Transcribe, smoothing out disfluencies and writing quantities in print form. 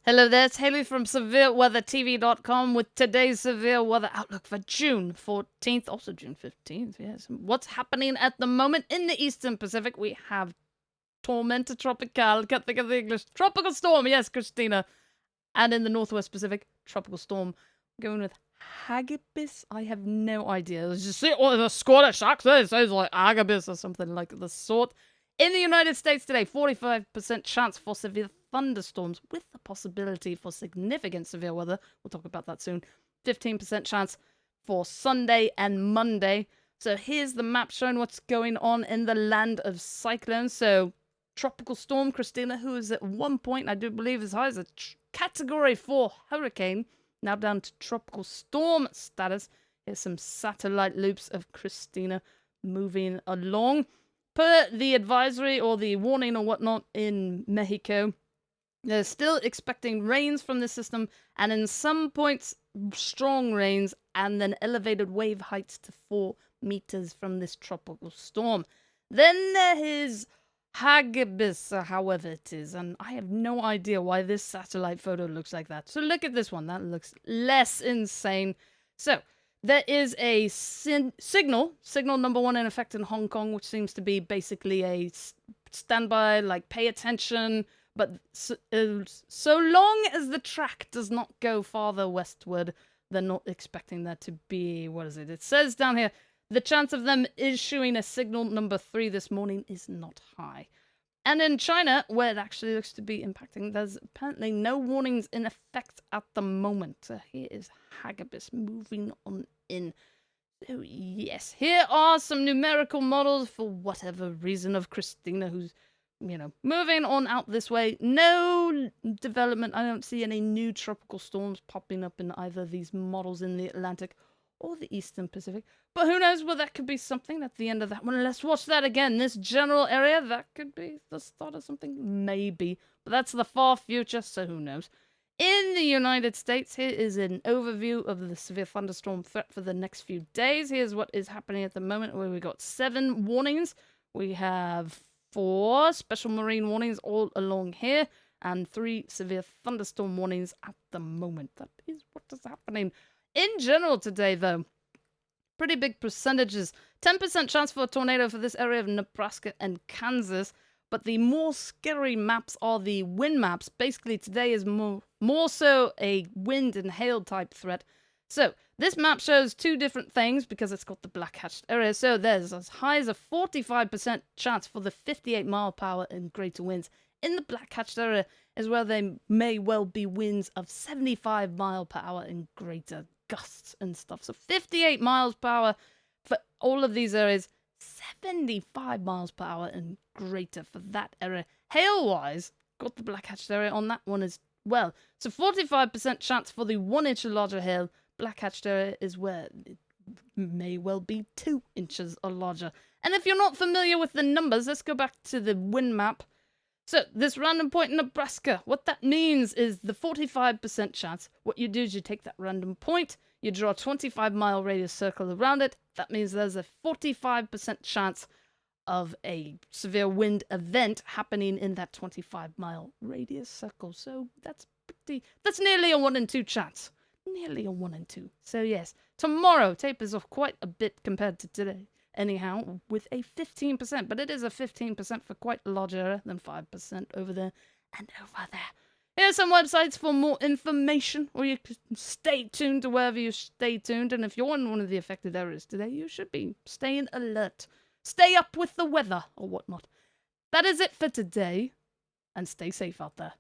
Hello there, it's Hayley from SevereWeatherTV.com with today's severe weather outlook for June 14th, also June 15th, yes. What's happening at the moment in the Eastern Pacific? We have tormenta tropical, can't think of the English, tropical storm, yes, Cristina. And in the Northwest Pacific, tropical storm. Going with Hagibis? I have no idea. It's just the Scottish accent, it sounds like Hagibis or something like the sort. In the United States today, 45% chance for severe thunderstorms with the possibility for significant severe weather. We'll talk about that soon. 15% chance for Sunday and Monday. So here's the map showing what's going on in the land of cyclones. So tropical storm Cristina, who is at one point, I do believe, as high as a Category 4 hurricane, now down to tropical storm status. Here's some satellite loops of Cristina moving along. Per the advisory or the warning or whatnot in Mexico, they're still expecting rains from the system, and in some points, strong rains, and then elevated wave heights to 4 meters from this tropical storm. Then there is Hagibis, however it is, and I have no idea why this satellite photo looks like that. So look at this one, that looks less insane. So there is a signal number 1 in effect in Hong Kong, which seems to be basically a standby, like pay attention, but so long as the track does not go farther westward, they're not expecting that to be, what is it? It says down here, the chance of them issuing a signal number 3 this morning is not high. And in China, where it actually looks to be impacting, there's apparently no warnings in effect at the moment. So here is Hagibis moving on in. So yes, here are some numerical models for whatever reason of Cristina, who's, moving on out this way. No development. I don't see any new tropical storms popping up in either of these models in the Atlantic or the Eastern Pacific. But who knows, well, that could be something at the end of that one. Let's watch that again. This general area, that could be the start of something, maybe. But that's the far future, so who knows. In the United States, here is an overview of the severe thunderstorm threat for the next few days. Here's what is happening at the moment, where we got 7 warnings. We have 4 special marine warnings all along here, and 3 severe thunderstorm warnings at the moment. That is what is happening. In general today, though, pretty big percentages. 10% chance for a tornado for this area of Nebraska and Kansas. But the more scary maps are the wind maps. Basically, today is more so a wind and hail type threat. So this map shows 2 different things because it's got the black hatched area. So there's as high as a 45% chance for the 58 mile per hour and greater winds. In the black hatched area is where there may well be winds of 75 mile per hour and greater gusts and stuff. So 58 miles per hour for all of these areas, 75 miles per hour and greater for that area. Hail-wise, got the black hatched area on that one as well. So 45% chance for the 1 inch or larger hail. Black hatched area is where it may well be 2 inches or larger. And if you're not familiar with the numbers, let's go back to the wind map. So, this random point in Nebraska, what that means is the 45% chance. What you do is you take that random point, you draw a 25-mile radius circle around it. That means there's a 45% chance of a severe wind event happening in that 25-mile radius circle. So, that's nearly a 1 in 2 chance. Nearly a 1 in 2. So, yes, tomorrow tapers off quite a bit compared to today. Anyhow, with a 15%, but it is a 15% for quite a larger area than 5% over there and over there. Here's some websites for more information, or you can stay tuned to wherever you stay tuned, and if you're in one of the affected areas today, you should be staying alert. Stay up with the weather, or whatnot. That is it for today, and stay safe out there.